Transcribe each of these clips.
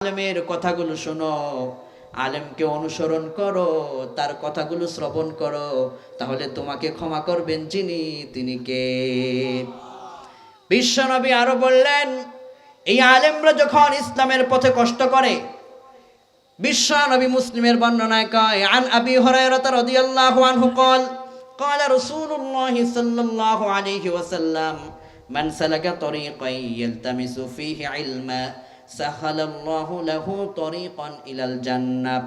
আলেমের কথাগুলো শোনো, আলেমকে অনুসরণ করো, তার কথাগুলো শ্রবণ করো, তাহলে তোমাকে ক্ষমা করবেন যিনি, তিনি কে? বিশ্বনবী আরো বললেন, এই আলেমরা যখন ইসলামের পথে কষ্ট করে, বিশ্বনবী মুসলিমের বর্ণনায় কয়, আন আবি হুরায়রা রাদিয়াল্লাহু আনহু قال قال رسول الله صلى الله عليه وسلم من سلك طريقا يلتمس فيه علما সাহালাল্লাহু লাহু তরিকান ইলাল জান্নাহ।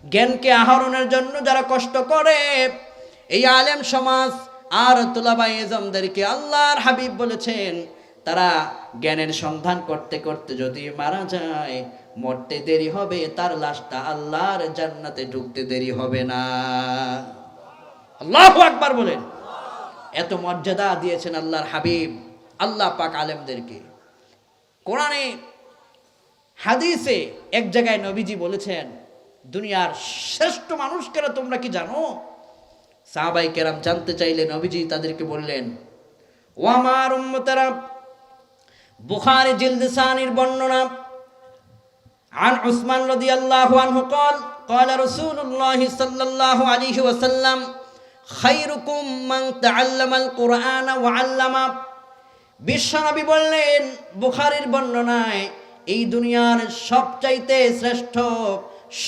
জ্ঞানকে আহরণের জন্য যারা কষ্ট করে, এই আলেম সমাজ আর তুলাবায়ে ইলমদেরকে আল্লাহর হাবিব বলেছেন, তারা জ্ঞানের সন্ধান করতে করতে যদি মারা যায়, মরতে দেরি হবে, তার লাশটা আল্লাহর জান্নাতে ঢুকতে দেরি হবে না। আল্লাহু আকবার বলেন। এত মর্যাদা দিয়েছেন আল্লাহর হাবিব, আল্লাহ পাক আলেমদেরকে। কোরআনে হাদিসে এক জায়গায় নবীজি বলেছেন, দুনিয়ার শ্রেষ্ঠ মানুষ কেন তোমরা কি জানো? সাহাবায়ে কেরাম জানতে চাইলে নবীজি তাদেরকে বললেন, ও আমার উম্মতেরা, বুখারী জিলদ সানির বর্ণনা, আন উসমান রাদিয়াল্লাহু আনহু قال قال رسول الله صلى الله عليه وسلم خيركم من تعلم القرآن وعلمه। বিশ্বনবী বললেন, বুখারীর বর্ণনায়, এই দুনিয়ার সবচাইতে শ্রেষ্ঠ,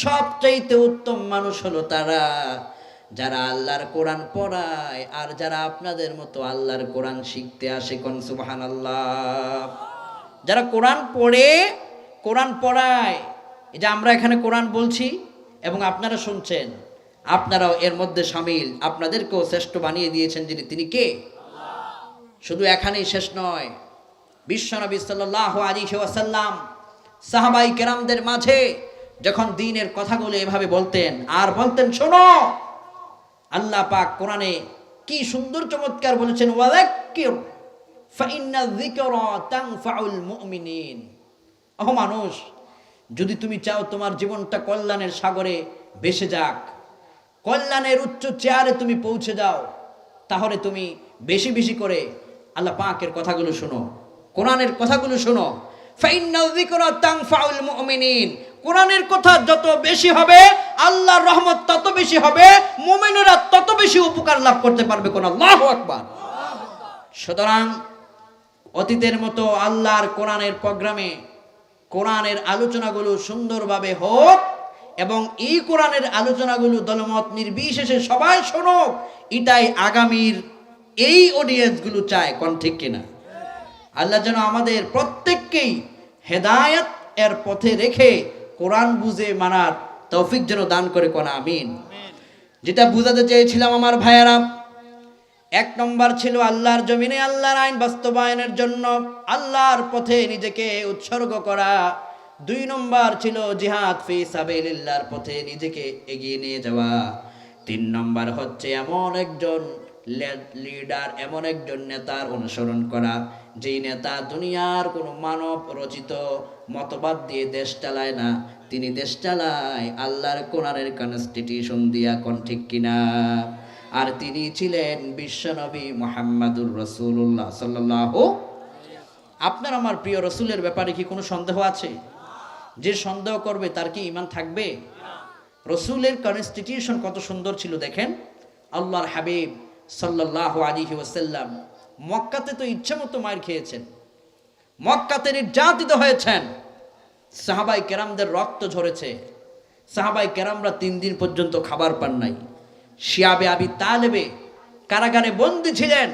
সবচাইতে উত্তম মানুষ হলো তারা যারা আল্লাহর কোরআন পড়ায় আর যারা আপনাদের মতো আল্লাহর কোরআন শিখতে আসে। কোন সুবহানাল্লাহ। যারা কোরআন পড়ে, কোরআন পড়ায়, এই যে আমরা এখানে কোরআন বলছি এবং আপনারা শুনছেন, আপনারাও এর মধ্যে শামিল। আপনাদেরকেও শ্রেষ্ঠ বানিয়ে দিয়েছেন যিনি, তিনি কে? শুধু এখানেই শেষ নয়, বিশ্বনবী সাল্লাল্লাহু আলাইহি ওয়াসাল্লাম সাহাবায়ে কেরামদের মাঝে যখন দ্বীনের কথাগুলো এভাবে বলতেন আর বলতেন, শোনো, আল্লাহ পাক কোরআনে কি সুন্দর চমৎকার বলেছেন, ওয়াযাক্কির ফাইন্না যিকরা তানফাউল মুমিনিন। ও মানুষ, যদি তুমি চাও তোমার জীবনটা কল্যাণের সাগরে ভেসে যাক, কল্যাণের উচ্চ চেয়ারে তুমি পৌঁছে যাও, তাহলে তুমি বেশি বেশি করে আল্লাহ পাকের কথাগুলো শোনো, কোরআনের কথাগুলো শোনো। ফাইন্না যিকরা তানফাউল মুমিনিন। কোরআনের কথা যত বেশি হবে, আল্লাহর রহমত তত বেশি হবে, মুমিনেরা তত বেশি উপকার লাভ করতে পারবে। কোন আল্লাহু আকবার। সুতরাং অতীতের মতো আল্লাহর কোরআনের প্রোগ্রামে কোরআনের আলোচনাগুলো সুন্দরভাবে হোক এবং এই কোরআনের আলোচনাগুলো দলমত নির্বিশেষে সবাই শোনুক, এটাই আগামীর এই অডিয়েন্সগুলো চায়। কোন ঠিক কিনা? আল্লাহ যেন আমাদের প্রত্যেককেই হেদায়েত এর পথে রেখে কোরআন বুঝে মানার তৌফিক যেন দান করে। কোন আমিন। যেটা বুঝাতে চেয়েছিলাম আমার ভাইয়েরা, এক নম্বর ছিল আল্লাহর জমিনে আল্লাহর আইন বাস্তবায়নের জন্য আল্লাহর পথে নিজেকে উৎসর্গ করা। দুই নম্বর ছিল জিহাদ ফি সাবিলিল্লাহর পথে নিজেকে এগিয়ে নিয়ে যাওয়া। তিন নম্বর হচ্ছে এমন একজন লিডার, এমন একজন নেতার অনুসরণ করা, যেই নেতা দুনিয়ার কোনো মানব রচিত মতবাদ দিয়ে দেশ চালায় না, তিনি দেশ চালায় আল্লাহর কোরআনের কনস্টিটিউশন দিয়া। কোন ঠিক কিনা? আর তিনি ছিলেন বিশ্বনবী মুহাম্মাদুর রাসূলুল্লাহ সাল্লাল্লাহু। আপনার আমার প্রিয় রসুলের ব্যাপারে কি কোনো সন্দেহ আছে? যে সন্দেহ করবে তার কি ঈমান থাকবে? রসুলের কনস্টিটিউশন কত সুন্দর ছিল দেখেন। আল্লাহর হাবিব সাল্লাল্লাহু আলাইহি ওয়াসাল্লাম মক্কাতে তো ইচ্ছা মতো মার খেয়েছেন, মক্কাতে নির্যাতিত হয়েছেন, সাহাবায়ে কেরামদের রক্ত ঝরেছে, সাহাবায়ে কেরামরা 3 দিন পর্যন্ত খাবার পান নাই। শিয়াবে আবি তালেবে কারাগারে বন্দী ছিলেন।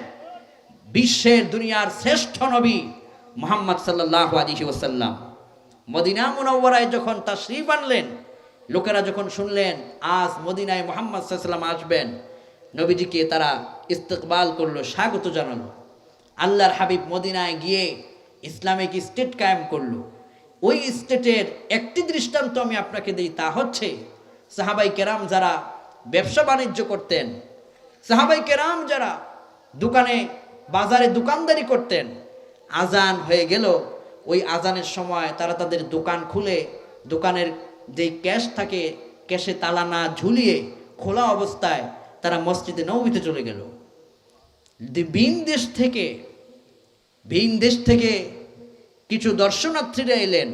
বিশ্বের দুনিয়ার শ্রেষ্ঠ নবী মুহাম্মদ সাল্লাল্লাহু আলাইহি ওয়াসাল্লাম মদিনা মুনাওয়ারায় যখন তাশরীফ আনলেন, লোকেরা যখন শুনলেন আজ মদিনায় মুহাম্মদ সাল্লাল্লাহু আলাইহি ওয়াসাল্লাম আসবেন, নবীজিকে তারা ইস্তেকবাল করলো, স্বাগত জানালো। আল্লাহর হাবিব মদিনায় গিয়ে ইসলামিক স্টেট কায়েম করলো। ওই স্টেটের একটি দৃষ্টান্ত আমি আপনাকে দিই, তা হচ্ছে সাহাবায়ে কেরাম যারা ব্যবসা বাণিজ্য করতেন, সাহাবায়ে কেরাম যারা দোকানে বাজারে দোকানদারি করতেন, আজান হয়ে গেল, ওই আজানের সময় তারা তাদের দোকান খুলে, দোকানের যেই ক্যাশ থাকে, ক্যাশে তালা না ঝুলিয়ে খোলা অবস্থায় তারা মসজিদে নববীতে চলে গেল। ভিন দেশ থেকে কিছু দর্শনার্থীরা এলেন,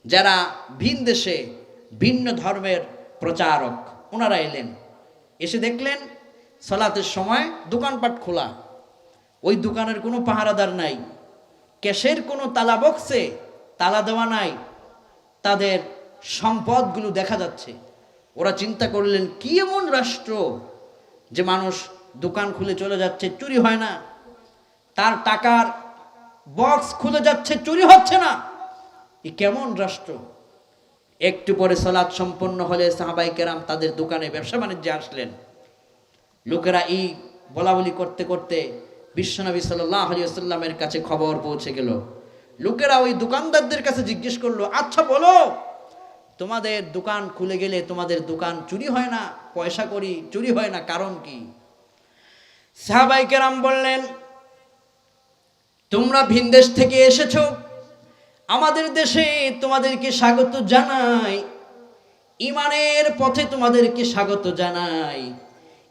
যারা ভিন দেশে ভিন্ন ধর্মের প্রচারক, ওনারা এলেন, এসে দেখলেন সালাতের সময় দোকানপাট খোলা, ওই দোকানের কোনো পাহারাদার নাই, ক্যাশের কোনো তালা বক্সে তালা দেওয়া নাই, তাদের সম্পদগুলো দেখা যাচ্ছে। ওরা চিন্তা করলেন, কি এমন রাষ্ট্র যে মানুষ দোকান খুলে চলে যাচ্ছে, চুরি হয় না, তার টাকার বক্স খুলে যাচ্ছে, চুরি হচ্ছে না, এ কেমন রাষ্ট্র? একটু পরে সালাত সম্পন্ন হলে সাহাবায়ে কেরাম তাদের দোকানে ব্যবসা বাণিজ্যে আসলেন। লোকেরা এই বলাবলি করতে করতে বিশ্বনবী সাল্লাল্লাহু আলাইহি ওয়াসাল্লামের কাছে খবর পৌঁছে গেল। লোকেরা ওই দোকানদারদের কাছে জিজ্ঞেস করলো, আচ্ছা বলো, তোমাদের দোকান খুলে গেলে তোমাদের দোকান চুরি হয় না, পয়সা করি চুরি হয় না, কারণ কি? সাহাবায়ে কেরাম বললেন, তোমরা ভিন দেশ থেকে এসেছো, আমাদের দেশে তোমাদেরকে স্বাগত জানাই, ঈমানের পথে তোমাদেরকে স্বাগত জানাই।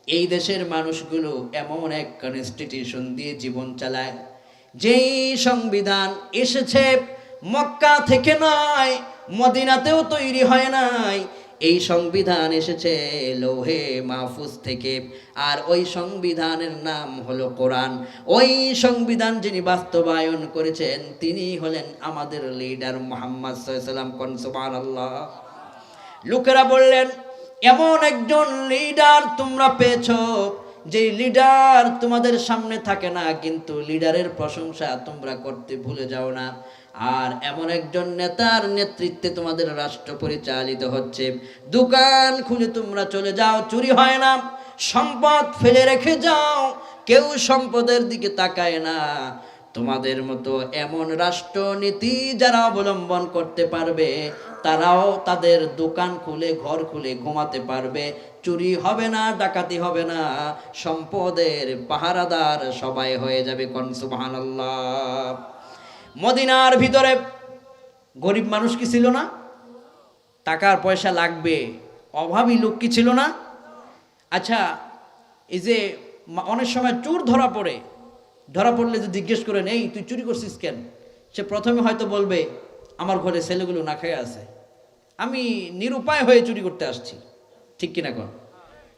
এই দেশের মানুষগুলো এমন এক কনস্টিটিউশন দিয়ে জীবন চালায়, যেই সংবিধান এসেছে মক্কা থেকে নয়, মদিনাতেও তৈরি হয় নাই, এই সংবিধান এসেছে লৌহে মাহফুজ থেকে, আর ওই সংবিধানের নাম হলো কোরআন। ওই সংবিধান যিনি বাস্তবায়ন করেছেন তিনি হলেন আমাদের লিডার মুহাম্মদ সাল্লাল্লাহু আলাইহি ওয়াসাল্লাম। কোন সুবহানাল্লাহ। লোকেরা বললেন, এমন একজন লিডার তোমরা পেয়েছো যে লিডার তোমাদের সামনে থাকে না, কিন্তু লিডারের প্রশংসা তোমরা করতে ভুলে যাও না। আর এমন একজন নেতার নেতৃত্বে তোমাদের রাষ্ট্র পরিচালিত হচ্ছে, দোকান খুলে তোমরা চলে যাও, চুরি হয় না, সম্পদ ফেলে রেখে যাও, কেউ সম্পদের দিকে তাকায় না। তোমাদের মতো এমন রাষ্ট্রনীতি যারা অবলম্বন করতে পারবে, তারাও তাদের দোকান খুলে ঘর খুলে ঘুমাতে পারবে, চুরি হবে না, ডাকাতি হবে না, সম্পদের পাহারাদার সবাই হয়ে যাবে। কোন সুবহানাল্লাহ। মদিনার ভিতরে গরিব মানুষ কি ছিল না? টাকার পয়সা লাগবে, অভাবী লোক কি ছিল না? আচ্ছা, এই যে অনেক সময় চোর ধরা পড়লে যে জিজ্ঞেস করেন, এই তুই চুরি করছিস কেন, সে প্রথমে হয়তো বলবে, আমার ঘরে ছেলেগুলো না খেয়ে আছে, আমি নিরুপায় হয়ে চুরি করতে আসছি। ঠিক কিনা কোন?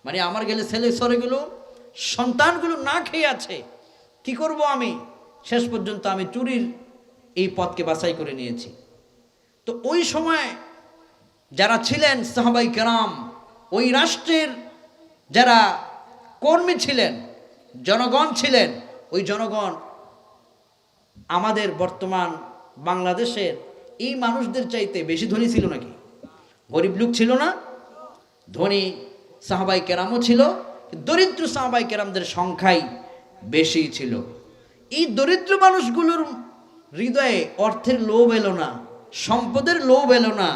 মানে আমার গেলে ছেলে সরেগুলো, সন্তানগুলো না খেয়ে আছে, কি করব আমি? শেষ পর্যন্ত আমি চুরির এই পথকে বাছাই করে নিয়েছি। তো ওই সময় যারা ছিলেন সাহাবায়ে কেরাম, ওই রাষ্ট্রের যারা কর্মী ছিলেন, জনগণ ছিলেন, ওই জনগণ আমাদের বর্তমান বাংলাদেশের এই মানুষদের চাইতে বেশি ধনী ছিল নাকি? গরিব লোক ছিল না? ধনী সাহাবায়ে কেরামও ছিল, দরিদ্র সাহাবায়ে কেরামদের সংখ্যাই বেশি ছিল। এই দরিদ্র মানুষগুলোর হৃদয়ে অর্থের লোভ এলো না, সম্পদের লোভ এলো না।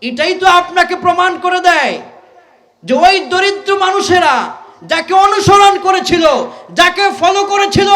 এটাই তো আপনাকে প্রমাণ করে দেয় যে ওই দরিদ্র মানুষেরা যাকে অনুসরণ করেছিল, যাকে ফলো করেছিল,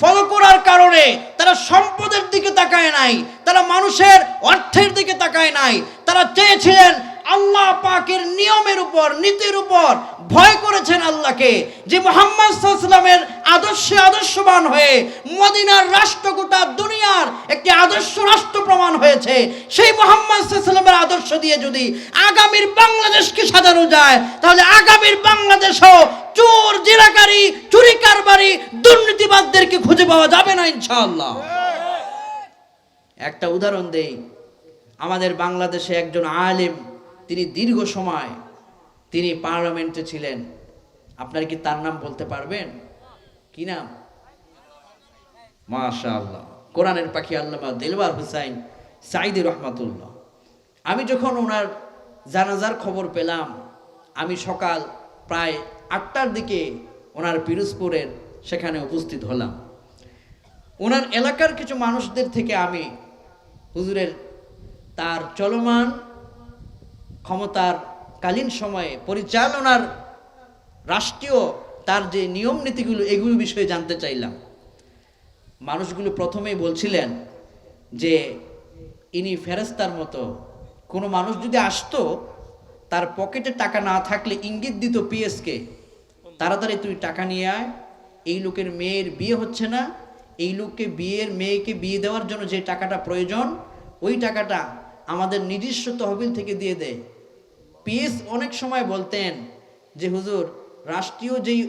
ফলো করার কারণে তারা সম্পদের দিকে তাকায় নাই, তারা মানুষের অর্থের দিকে তাকায় নাই, তারা চেয়েছিলেন আল্লাহ পাকের নিয়মের উপর, নীতির উপর, ভয় করেছেন আল্লাহকে। যে মুহাম্মদ সাল্লাল্লাহু আলাইহি ওয়াসাল্লামের আদর্শে আদর্শবান হয়ে মদিনার রাষ্ট্র গোটা দুনিয়ার একটি আদর্শ রাষ্ট্র প্রমাণ হয়েছে, সেই মুহাম্মদ সাল্লাল্লাহু আলাইহি ওয়াসাল্লামের আদর্শ দিয়ে যদি আগামীর বাংলাদেশকে সাজানো যায়, তাহলে আগামীর বাংলাদেশও চোর, জিরাকারী, চুরি কারবারি, দুর্নীতিবাদদেরকে খুঁজে পাওয়া যাবে না ইনশাআল্লাহ। একটা উদাহরণ দেই, আমাদের বাংলাদেশে একজন আলেম, তিনি দীর্ঘ সময় তিনি পার্লামেন্টে ছিলেন। আপনারা কি তার নাম বলতে পারবেন? কি নাম? মাশাআল্লাহ, কোরআনের পাখি আল্লামা দিলওয়ার হুসাইন সাঈদী রহমাতুল্লাহ। আমি যখন ওনার জানাজার খবর পেলাম, আমি সকাল প্রায় 8টার দিকে ওনার পিরোজপুরের সেখানে উপস্থিত হলাম। ওনার এলাকার কিছু মানুষদের থেকে আমি হুজুরের তার চলমান ক্ষমতার কালীন সময়ে পরিচালনার রাষ্ট্রীয় তার যে নিয়ম নীতিগুলো, এগুলো বিষয়ে জানতে চাইলাম। মানুষগুলো প্রথমেই বলছিলেন যে ইনি ফেরেশতার মতো, কোনো মানুষ যদি আসতো তার পকেটে টাকা না থাকলে ইঙ্গিত দিত পিএসকে, তাড়াতাড়ি তুই টাকা নিয়ে আয়, এই লোকের মেয়ের বিয়ে হচ্ছে না, এই লোককে মেয়েকে বিয়ে দেওয়ার জন্য যে টাকাটা প্রয়োজন, ওই টাকাটা আমাদের নিজস্ব তহবিল থেকে দিয়ে দেয়। পিএস অনেক সময় বলতেন যে হুজুর, রাষ্ট্রীয় যেই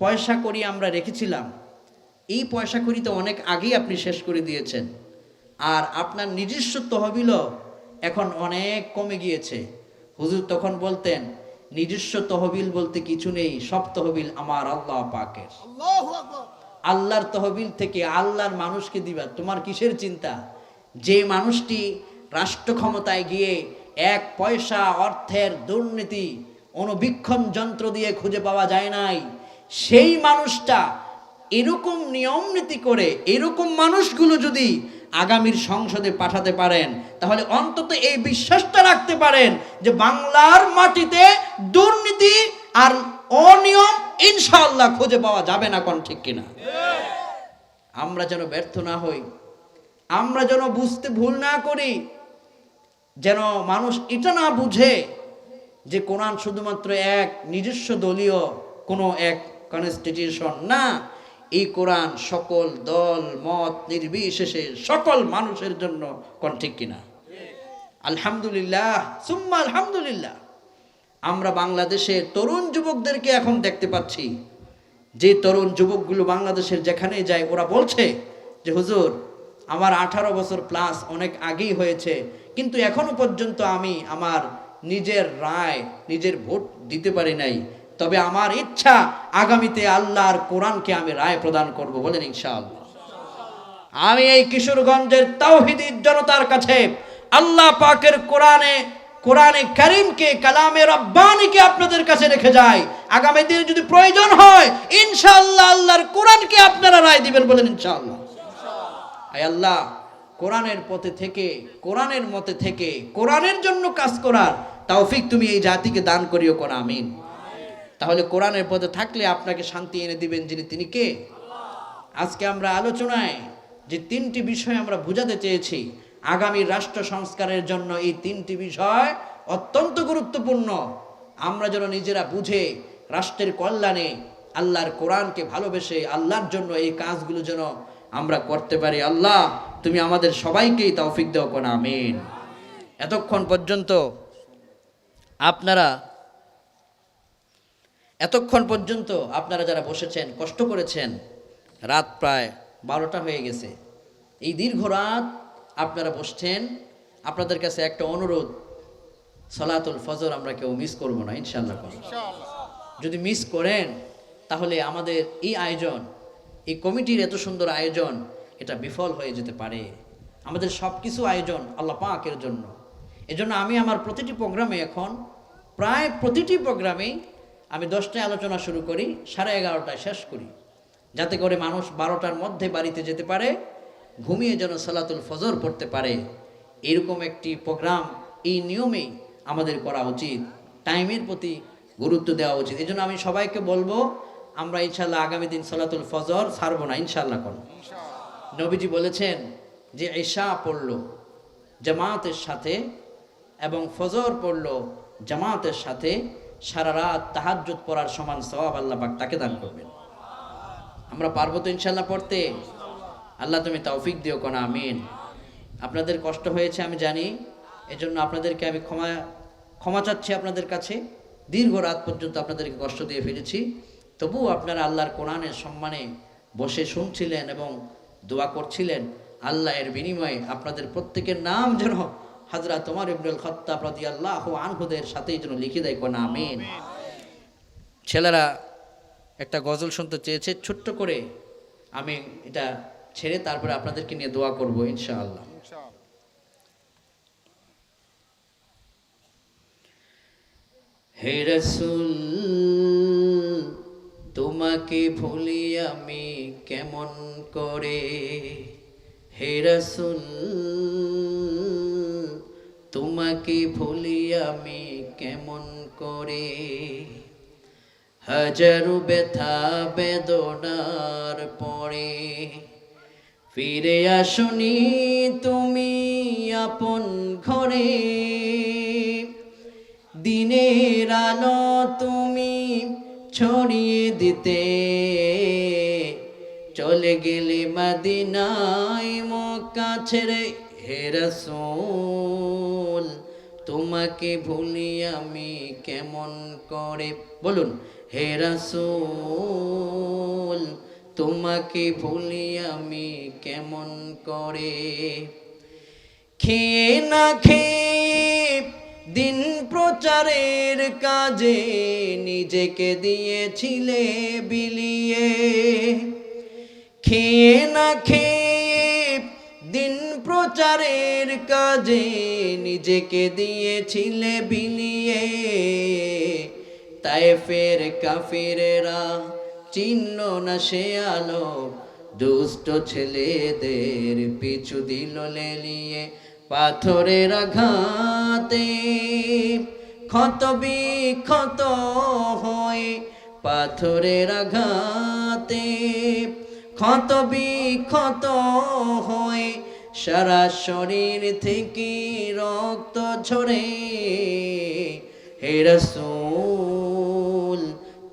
পয়সা করি আমরা রেখেছিলাম, এই পয়সা করি তো অনেক আগেই আপনি শেষ করে দিয়েছেন, আর আপনার নিজস্ব তহবিলও এখন অনেক কমে গিয়েছে। হুজুর তখন বলতেন, নিজস্ব তহবিল বলতে কিছু নেই, সব তহবিল আমার আল্লাহ পাকের। আল্লাহর তহবিল থেকে আল্লাহর মানুষকে দিবা, তোমার কিসের চিন্তা? যে মানুষটি রাষ্ট্র ক্ষমতায় গিয়ে এক পয়সা অর্থের দুর্নীতি অনুবীক্ষণ যন্ত্র দিয়ে খুঁজে পাওয়া যায় নাই, সেই মানুষটা এরকম নিয়ম নীতি করে এরকম মানুষগুলো যদি আগামীর সংসদে পাঠাতে পারেন, তাহলে অন্তত এই বিশ্বাসটা রাখতে পারেন যে বাংলার মাটিতে দুর্নীতি আর অনিয়ম ইনশাআল্লাহ খুঁজে পাওয়া যাবে না। কোন ঠিক কিনা? আমরা যেন ব্যর্থ না হই, আমরা যেন বুঝতে ভুল না করি, যেন মানুষ এটা না বুঝে যে কোরআন শুধুমাত্র এক নিজস্ব দলীয় কোনো এক কনস্টিটিউশন না। এই কোরআন সকল দল মত নির্বিশেষে সকল মানুষের জন্য। কোন ঠিক কিনা? আলহামদুলিল্লাহ সুম্মা আলহামদুলিল্লাহ। আমরা বাংলাদেশের তরুণ যুবকদেরকে এখন দেখতে পাচ্ছি, যে তরুণ যুবকগুলো বাংলাদেশের যেখানে যায় ওরা বলছে যে হুজুর, আমার 18 বছর প্লাস অনেক আগেই হয়েছে, কিন্তু এখনো পর্যন্ত আমি আমার নিজের রায়, নিজের ভোট দিতে পারি নাই। তবে আমার ইচ্ছা আগামীতে আল্লাহর কোরআনকে আমি রায় প্রদান করব। বলেন ইনশাআল্লাহ। আমি এই কিশোরগঞ্জের তাওহীদি জনতার কাছে আল্লাহ পাকের কোরআনে কারীমকে, কালামে রব্বানীকে আপনাদের কাছে রেখে যায়। আগামী দিনে যদি প্রয়োজন হয় ইনশাআল্লাহ আল্লাহর কোরআনকে আপনারা রায় দিবেন। বলেন ইনশাআল্লাহ। আয় আল্লাহ, কোরআনের পথে থেকে, কোরআনের মতে থেকে, কোরআনের জন্য কাজ করার তৌফিক তুমি এই জাতিকে দান করিও। কোন আমিন। তাহলে কোরআনের পথে থাকলে আপনাকে শান্তি এনে দিবেন যিনি, তিনি কে? আজকে আমরা আলোচনায় যে 3টি বিষয় আমরা বুঝাতে চেয়েছি, আগামী রাষ্ট্র সংস্কারের জন্য এই 3টি বিষয় অত্যন্ত গুরুত্বপূর্ণ। আমরা যেন নিজেরা বুঝে রাষ্ট্রের কল্যাণে আল্লাহর কোরআনকে ভালোবেসে আল্লাহর জন্য এই কাজগুলো যেন আমরা করতে পারি। আল্লাহ তুমি আমাদের সবাইকেই তৌফিক দাও। কোন আমিন। এতক্ষণ পর্যন্ত আপনারা যারা বসেছেন, কষ্ট করেছেন, রাত প্রায় 12টা হয়ে গেছে। এই দীর্ঘ রাত আপনারা বসছেন। আপনাদের কাছে একটা অনুরোধ, সালাতুল ফজর আমরা কেউ মিস করব না ইনশাআল্লাহ। যদি মিস করেন তাহলে আমাদের এই আয়োজন, এই কমিটির এত সুন্দর আয়োজন, এটা বিফল হয়ে যেতে পারে। আমাদের সব কিছু আয়োজন আল্লাহ পাকের জন্য। এজন্য আমি আমার প্রতিটি প্রোগ্রামে, এখন প্রায় প্রতিটি প্রোগ্রামেই আমি 10টায় আলোচনা শুরু করি, 11:30টায় শেষ করি, যাতে করে মানুষ 12টার মধ্যে বাড়িতে যেতে পারে, ঘুমিয়ে যেন সালাতুল ফজর পড়তে পারে। এরকম একটি প্রোগ্রাম, এই নিয়মেই আমাদের করা উচিত। টাইমের প্রতি গুরুত্ব দেওয়া উচিত। এই জন্য আমি সবাইকে বলবো, আমরা ইনশাল্লাহ আগামী দিন সালাতুল ফজর ছাড়বো না ইনশাল্লাহ। কোন নবীজি বলেছেন যে ঈশা পড়লো জামাতের সাথে এবং ফজর পড়লো জামাতের সাথে, সারা রাত তাহাজ্জুদ পড়ার সমান সওয়াব আল্লাহ পাক তাকে দান করবেন। আমরা পারবো তো ইনশাল্লাহ পড়তে? আল্লাহ তুমি তৌফিক দিও। কোন আমিন। আপনাদের কষ্ট হয়েছে আমি জানি, এজন্য আপনাদেরকে আমি ক্ষমা চাচ্ছি আপনাদের কাছে। দীর্ঘ রাত পর্যন্ত আপনাদেরকে কষ্ট দিয়ে ফেলেছি, তবুও আপনারা আল্লাহর কোরআনের সম্মানে বসে শুনছিলেন এবং দোয়া করছিলেন। আল্লাহ এর বিনিময়ে আপনাদের প্রত্যেকের নাম যেন হযরত ওমর ইবনুল খাত্তাব রাদিয়াল্লাহু আনহুদের সাথেই যেন লিখে দেয়। কোন আমিন। ছেলেরা একটা গজল শুনতে চেয়েছে, ছোট্ট করে আমি এটা ছেড়ে তারপরে আপনাদেরকে নিয়ে দোয়া করব ইনশাআল্লাহ। হে রাসূল তোমাকে ভুলি আমি কেমন করে, হে রাসূল তোমাকে ভুলি আমি কেমন করে, হাজারো ব্যথা বেদনার পরে ফিরে আসনি তুমি আপন ঘরে, দিনের আলো তুমি ছড়িয়ে দিতে চলে গেলে মদিনায় মক্কা ছেড়ে। হে রাসূল তোমাকে ভুলি আমি কেমন করে, বলুন হে রাসূল তোমাকে ভুলি আমি কেমন করে। খেয়ে না খেয়ে দিন প্রচারের কাজে নিজেকে দিয়েছিলে বিলিয়ে, খেয়ে না খেয়ে দিন প্রচারের কাজে নিজেকে দিয়েছিলে বিলিয়ে। তায়েফের কাফিরেরা চিহ্ন না সে আলো, দুষ্ট ছেলেদের পিছু দিল লেলিয়ে। পাথরের আঘাতে ক্ষত বিক্ষত হয়ে, পাথরের আঘাতে ক্ষত বিক্ষত হয়ে সারা শরীর থেকে রক্ত ঝরে। হে রাসূল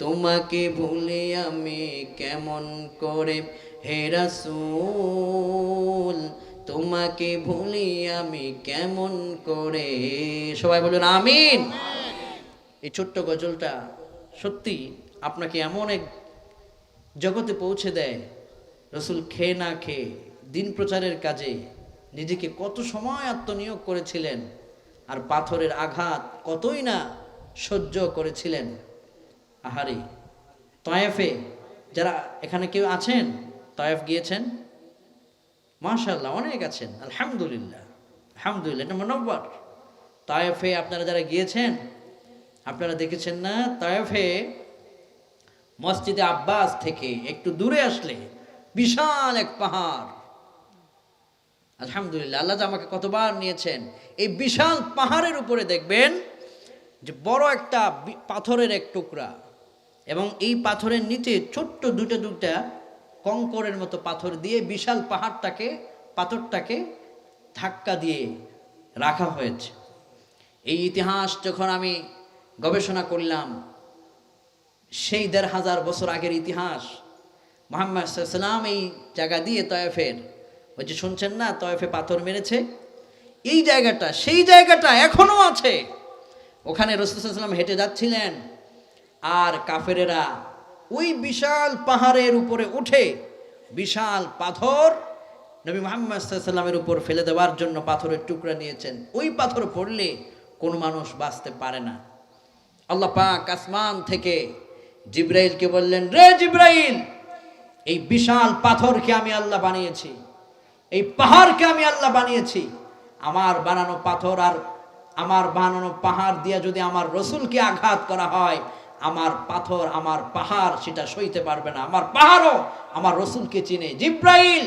তোমাকে ভুলে আমি কেমন করে, হে রাসূল তোমাকে ভুলি আমি কেমন করে। সবাই বলুন আমিন। এই ছোট্ট গজলটা সত্যি আপনাকে এমন এক জগতে পৌঁছে দেয়। রসুল খেয়ে না খেয়ে দিন প্রচারের কাজে নিজেকে কত সময় আত্মনিয়োগ করেছিলেন, আর পাথরের আঘাত কতই না সহ্য করেছিলেন। আহারে, তায়েফে যারা এখানে কেউ আছেন, তায়েফ গিয়েছেন? মাশাআল্লাহ, অনেক আছেন, আলহামদুলিল্লাহ আলহামদুলিল্লাহ। এটা মুনাব্বর। তায়েফে আপনারা যারা গিয়েছেন, আপনারা দেখেছেন না, তায়েফে মসজিদে আব্বাস থেকে একটু দূরে আসলে বিশাল এক পাহাড়। আলহামদুলিল্লাহ, আল্লাহ আমাকে কতবার নিয়েছেন। এই বিশাল পাহাড়ের উপরে দেখবেন যে বড় একটা পাথরের এক টুকরা, এবং এই পাথরের নিচে ছোট্ট দুটা দুটা কঙ্করের মতো পাথর দিয়ে বিশাল পাথরটাকে ধাক্কা দিয়ে রাখা হয়েছে। এই ইতিহাস যখন আমি গবেষণা করলাম, সেই ১৫০০ বছর আগের ইতিহাস। মুহাম্মদ সাল্লাল্লাহু আলাইহি ওয়াসাল্লাম এই জায়গা দিয়ে তায়েফের, ওই যে শুনছেন না তায়েফে পাথর মেরেছে, এই জায়গাটা, সেই জায়গাটা এখনো আছে। ওখানে রাসূল সাল্লাল্লাহু আলাইহি ওয়াসাল্লাম হেঁটে যাচ্ছিলেন, আর কাফেরেরা ওই বিশাল পাহাড়ের উপরে উঠে বিশাল পাথর নবী মুহাম্মদ সাল্লাল্লাহু আলাইহি ওয়াসাল্লামের উপর ফেলে দেওয়ার জন্য পাথরের টুকরা নিয়েছেন। ওই পাথর পড়লে কোনো মানুষ বাঁচতে পারে না। আল্লাহ পাক আসমান থেকে জিবরাইলকে বললেন, রে জিবরাইল, এই বিশাল পাথরকে আমি আল্লাহ বানিয়েছি, এই পাহাড়কে আমি আল্লাহ বানিয়েছি। আমার বানানো পাথর আর আমার বানানো পাহাড় দিয়ে যদি আমার রসুলকে আঘাত করা হয়, আমার পাথর আমার পাহাড় সেটা সইতে পারবে না। আমার পাহাড়ও আমার রসুলকে চিনে। জিবরাইল,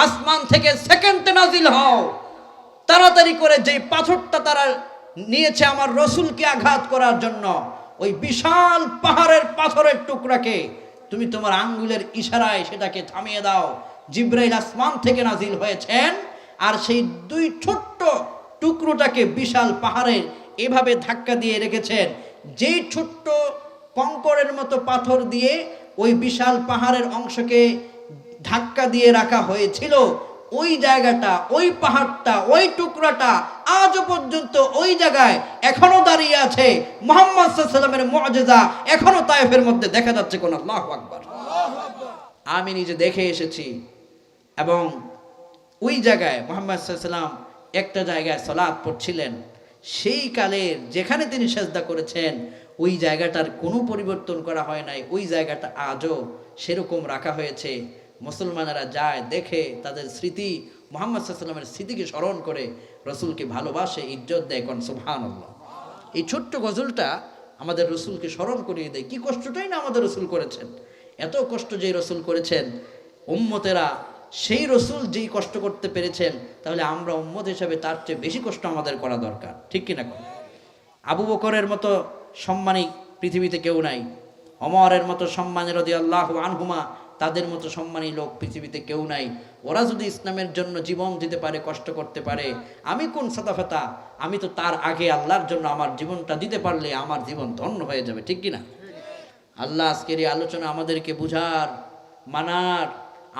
আসমান থেকে সেকেন্ডে নাজিল হও, তাড়াতাড়ি করে যে পাথরটা তারা নিয়েছে আমার রসুলকে আঘাত করার জন্য, ওই বিশাল পাহাড়ের পাথরের টুকরাকে তুমি তোমার আঙ্গুলের ইশারায় সেটাকে থামিয়ে দাও। জিবরাইল আসমান থেকে নাজিল হয়েছেন, আর সেই দুই ছোট্ট টুকরোটাকে বিশাল পাহাড়ের এভাবে ধাক্কা দিয়ে রেখেছেন। যেই ছোট্ট কঙ্করের মতো পাথর দিয়ে ওই বিশাল পাহাড়ের অংশকে ধাক্কা দিয়ে রাখা হয়েছিল, ওই জায়গাটা, ওই পাহাড়টা, ওই টুকরাটা আজও পর্যন্ত ওই জায়গায় এখনো দাঁড়িয়ে আছে। মুহাম্মদ সাল্লাল্লাহু আলাইহি ওয়াসাল্লামের মুআজিজা এখনো তায়েফের মধ্যে দেখা যাচ্ছে। কোন আল্লাহু আকবার। আমি নিজে দেখে এসেছি। এবং ওই জায়গায় মুহাম্মদ সাল্লাল্লাহু আলাইহি ওয়াসাল্লাম একটা জায়গায় সালাত পড়ছিলেন, সেই কালের যেখানে তিনি সেজদা করেছেন ওই জায়গাটার কোনো পরিবর্তন করা হয় নাই। ওই জায়গাটা আজও সেরকম রাখা হয়েছে। মুসলমানেরা যায়, দেখে, তাদের স্মৃতি, মুহাম্মদ সাল্লাল্লাহু আলাইহি ওয়াসাল্লামের স্মৃতিকে স্মরণ করে রসুলকে ভালোবাসে, ইজ্জত দেয়। কোন সুবহানাল্লাহ। এই ছোট্ট গজলটা আমাদের রসুলকে স্মরণ করিয়ে দেয়। কি কষ্টটাই না আমাদের রসুল করেছেন। এত কষ্ট যেই রসুল করেছেন, উম্মতেরা সেই রসুল যেই কষ্ট করতে পেরেছেন, তাহলে আমরা উম্মত হিসেবে তার চেয়ে বেশি কষ্ট আমাদের করা দরকার। ঠিক কিনা? আবু বকরের মতো সম্মানী পৃথিবীতে কেউ নাই, ওমরের মতো সম্মানী রাদিয়াল্লাহু আনহুমা তাদের মতো সম্মানী লোক পৃথিবীতে কেউ নাই। ওরা যদি ইসলামের জন্য জীবন দিতে পারে, কষ্ট করতে পারে, আমি কোন সাদাফাতা? আমি তো তার আগে আল্লাহর জন্য আমার জীবনটা দিতে পারলে আমার জীবন ধন্য হয়ে যাবে। ঠিক কিনা? আল্লাহ আজকের এই আলোচনা আমাদেরকে বুঝার, মানার,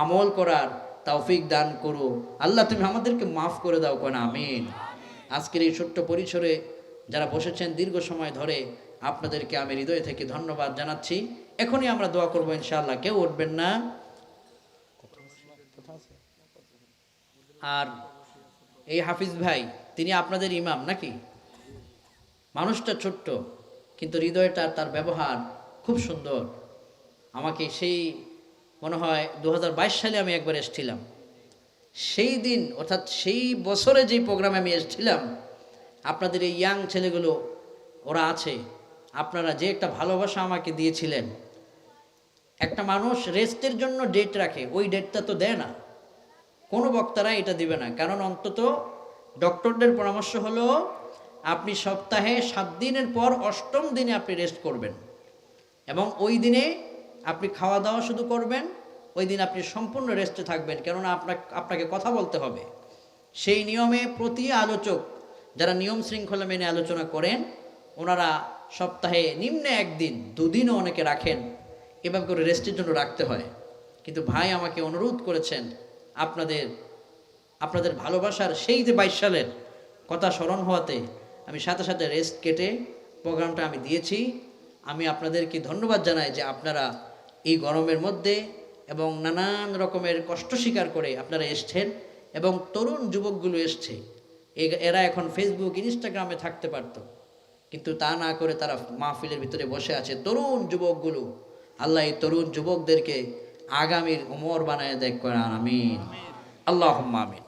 আমল করার, তৌফিক দান করো। আল্লাহ তুমি আমাদেরকে মাফ করে দাও, কোন আমিন। আজকের এই ছোট্ট পরিসরে যারা বসেছেন দীর্ঘ সময় ধরে, আপনাদেরকে আমি হৃদয় থেকে ধন্যবাদ জানাচ্ছি। এখনই আমরা দোয়া করবো ইনশাআল্লাহ, কেউ উঠবেন না। আর এই হাফিজ ভাই, তিনি আপনাদের ইমাম নাকি? মানুষটা ছোট্ট, কিন্তু হৃদয়টা, তার ব্যবহার খুব সুন্দর। আমাকে সেই মনে হয় 2022 সালে আমি একবার এসেছিলাম, সেই দিন অর্থাৎ সেই বছরে যেই প্রোগ্রামে আমি এসেছিলাম, আপনাদের এই ইয়াং ছেলেগুলো ওরা আছে, আপনারা যে একটা ভালোবাসা আমাকে দিয়েছিলেন। একটা মানুষ রেস্টের জন্য ডেট রাখে, ওই ডেটটা তো দেয় না, কোনো বক্তারা এটা দিবে না। কারণ অন্তত ডক্টরদের পরামর্শ হলো আপনি সপ্তাহে 7 দিনের পর 8ম দিনে আপনি রেস্ট করবেন, এবং ওই দিনে আপনি খাওয়া দাওয়া শুধু করবেন, ওই দিন আপনি সম্পূর্ণ রেস্টে থাকবেন, কেননা আপনাকে কথা বলতে হবে। সেই নিয়মে প্রতি আলোচক যারা নিয়ম শৃঙ্খলা মেনে আলোচনা করেন, ওনারা সপ্তাহে নিম্নে 1 দিন, 2 দিনও অনেকে রাখেন, এভাবে করে রেস্টের জন্য রাখতে হয়। কিন্তু ভাই আমাকে অনুরোধ করেছেন, আপনাদের ভালোবাসার সেই যে 22 সালের কথা স্মরণ হওয়াতে আমি সাথে সাথে রেস্ট কেটে প্রোগ্রামটা আমি দিয়েছি। আমি আপনাদেরকে ধন্যবাদ জানাই যে আপনারা এই গরমের মধ্যে এবং নানান রকমের কষ্ট স্বীকার করে আপনারা এসছেন, এবং তরুণ যুবকগুলো এসছে। এরা এখন ফেসবুক ইনস্টাগ্রামে থাকতে পারত, কিন্তু তা না করে তারা মাহফিলের ভিতরে বসে আছে। তরুণ যুবকগুলো, আল্লাহ এই তরুণ যুবকদেরকে আগামীর ওমর বানায় দেখ করেন, আমিন, আল্লাহুম্মা আমিন।